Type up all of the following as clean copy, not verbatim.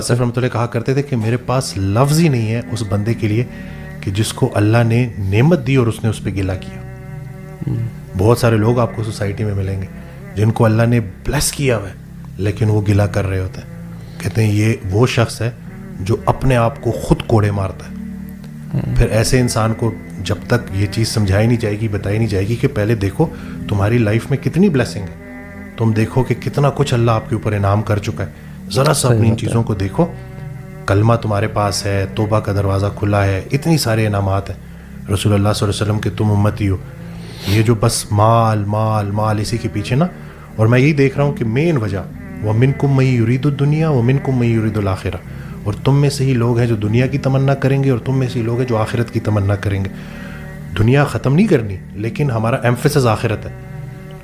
صرف رحمۃ اللہ کہا کرتے تھے کہ میرے پاس لفظ ہی نہیں ہے اس بندے کے لیے کہ جس کو اللہ نے نعمت دی اور اس نے اس پہ گلہ کیا. بہت سارے لوگ آپ کو سوسائٹی میں ملیں گے جن کو اللہ نے بلیس کیا ہوا ہے لیکن وہ گلہ کر رہے ہوتے ہیں. کہتے ہیں یہ وہ شخص ہے جو اپنے آپ کو خود کوڑے مارتا ہے. پھر ایسے انسان کو جب تک یہ چیز سمجھائی نہیں جائے گی, بتائی نہیں جائے گی کہ پہلے دیکھو تمہاری لائف میں کتنی بلیسنگ ہے, تم دیکھو کہ کتنا کچھ اللہ آپ کے اوپر انعام کر چکا ہے, ذرا سا اپنی ان چیزوں کو دیکھو. کلمہ تمہارے پاس ہے, توبہ کا دروازہ کھلا ہے, اتنی سارے انعامات ہیں. رسول اللہ صلی اللہ علیہ وسلم کہ تم امتی ہو, یہ جو بس مال مال مال اسی کے پیچھے نا. اور میں یہی دیکھ رہا ہوں کہ مین وجہ وَمِنْكُمْ مَن يُرِيدُ الدُّنْيَا وَمِنْكُمْ مَن يُرِيدُ الْآخِرَةَ, اور تم میں سے ہی لوگ ہیں جو دنیا کی تمنا کریں گے اور تم میں سے ہی لوگ ہیں جو آخرت کی تمنا کریں گے. دنیا ختم نہیں کرنی لیکن ہمارا ایمفیسس آخرت ہے.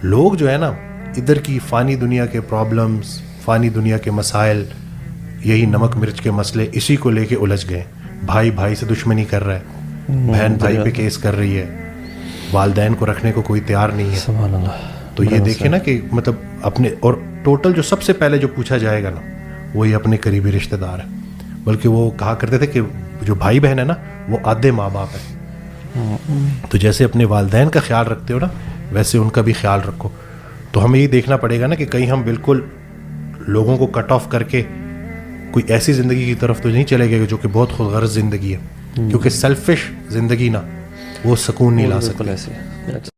لوگ جو ہے نا ادھر کی فانی دنیا کے پرابلمز, فانی دنیا کے مسائل, یہی نمک مرچ کے مسئلے, اسی کو لے کے الجھ گئے. بھائی بھائی سے دشمنی کر رہا ہے, بہن بھائی پہ کیس کر رہی ہے, والدین کو رکھنے کو کوئی تیار نہیں ہے. سبحان اللہ. تو یہ دیکھیں نا کہ مطلب اپنے, اور ٹوٹل جو سب سے پہلے جو پوچھا جائے گا نا وہی اپنے قریبی رشتہ دار ہے. بلکہ وہ کہا کرتے تھے کہ جو بھائی بہن ہے نا وہ آدھے ماں باپ ہے. تو جیسے اپنے والدین کا خیال رکھتے ہو نا ویسے ان کا بھی خیال رکھو. تو ہمیں یہ دیکھنا پڑے گا نا کہ کہیں ہم بالکل لوگوں کو کٹ آف کر کے کوئی ایسی زندگی کی طرف تو نہیں چلے گئے جو کہ بہت خود غرض زندگی ہے, کیونکہ سیلفش زندگی نا وہ سکون نہیں لا سکتی.